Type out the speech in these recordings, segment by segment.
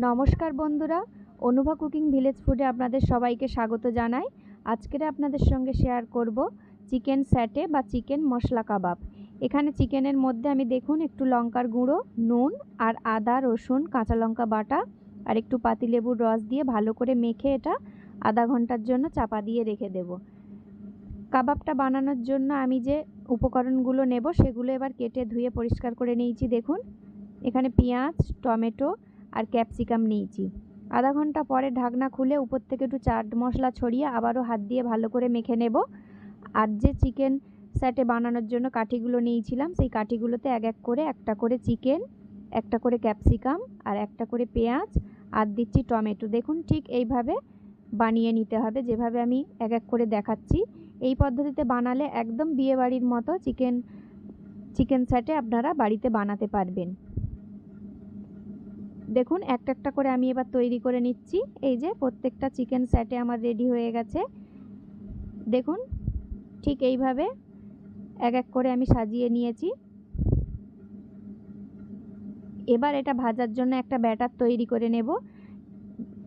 নমস্কার বন্ধুরা, Anubha cooking village ফুডে আপনাদের সবাইকে স্বাগত জানাই। আজকের আপনাদের সঙ্গে শেয়ার করব চিকেন স্যাটে বা চিকেন মশলা কাবাব। এখানে চিকেনের মধ্যে আমি দেখুন একটু লঙ্কার গুঁড়ো, নুন আর আদা রসুন কাঁচা লঙ্কা বাটা আর একটু পাতিলেবুর রস দিয়ে ভালো করে মেখে এটা আধা ঘন্টার জন্য চাপা দিয়ে রেখে দেব। কাবাবটা বানানোর জন্য আমি যে উপকরণগুলো নেব সেগুলো এবার কেটে ধুয়ে পরিষ্কার করে নিয়েছি। দেখুন এখানে পেঁয়াজ, টমেটো আর ক্যাপসিকাম নিয়েছি। আধা ঘন্টা পরে ঢাকনা খুলে উপর থেকে একটু চাট মশলা ছড়িয়ে আবারও হাত দিয়ে ভালো করে মেখে নেব। আর যে চিকেন স্যাটে বানানোর জন্য কাঠিগুলো নিয়েছিলাম সেই কাঠিগুলোতে এক এক করে একটা করে চিকেন, একটা করে ক্যাপসিকাম আর একটা করে পেঁয়াজ আর দিচ্ছি টমেটো। দেখুন ঠিক এইভাবে বানিয়ে নিতে হবে, যেভাবে আমি এক এক করে দেখাচ্ছি। এই পদ্ধতিতে বানালে একদম বিয়েবাড়ির মতো চিকেন স্যাটে আপনারা বাড়িতে বানাতে পারবেন। দেখুন একটা একটা করে আমি এবার তৈরি করে নিচ্ছি। এই যে প্রত্যেকটা চিকেন স্যাটে আমার রেডি হয়ে গেছে। দেখুন ঠিক এইভাবে এক এক করে আমি সাজিয়ে নিয়েছি। এবার এটা ভাজার জন্য একটা ব্যাটার তৈরি করে নেব।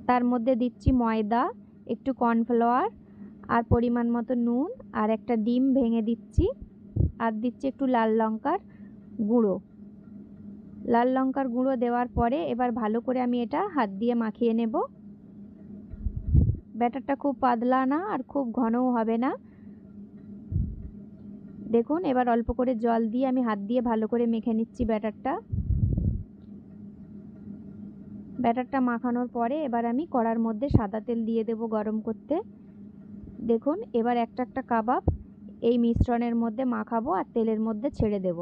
তার মধ্যে দিচ্ছি ময়দা, একটু কর্নফ্লাওয়ার আর পরিমাণ মতো নুন আর একটা ডিম ভেঙে দিচ্ছি আর দিচ্ছি একটু লাল লঙ্কার গুঁড়ো। লাল লঙ্কার গুঁড়ো দেওয়ার পরে এবার ভালো করে আমি এটা হাত দিয়ে মাখিয়ে নেব। ব্যাটারটা খুব পাতলা না আর খুব ঘনও হবে না। দেখুন এবার অল্প করে জল দিয়ে আমি হাত দিয়ে ভালো করে মেখে নিচ্ছি ব্যাটারটা মাখানোর পরে এবার আমি কড়ার মধ্যে সাদা তেল দিয়ে দেব গরম করতে। দেখুন এবার একটা একটা কাবাব এই মিশ্রণের মধ্যে মাখাবো আর তেলের মধ্যে ছেড়ে দেব।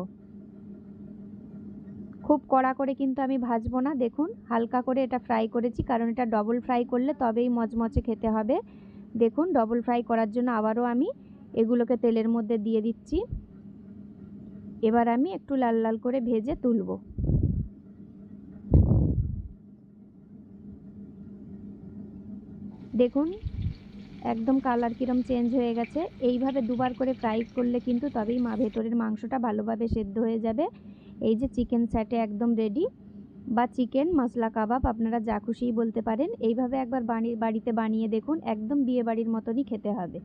খুব কড়া করে কিন্তু আমি ভাজবো না, দেখুন হালকা করে এটা ফ্রাই করেছি, কারণ এটা ডবল ফ্রাই করলে তবেই মচমচে খেতে হবে। দেখুন ডবল ফ্রাই করার জন্য আবারও আমি এগুলোকে তেলের মধ্যে দিয়ে দিচ্ছি। এবার আমি একটু লাল লাল করে ভেজে তুলব। দেখুন একদম কালার কিরম চেঞ্জ হয়ে গেছে। এইভাবে দুবার করে ফ্রাই করলে কিন্তু তবেই ভেতরের মাংসটা ভালোভাবে সেদ্ধ হয়ে যাবে। এই যে চিকেন স্যাটে একদম রেডি, বা চিকেন মশলা কাবাব আপনারা যা খুশিই বলতে পারেন। এইভাবে একবার বাড়িতে বানিয়ে দেখুন, একদম বিয়ে বাড়ির মতনই খেতে হবে।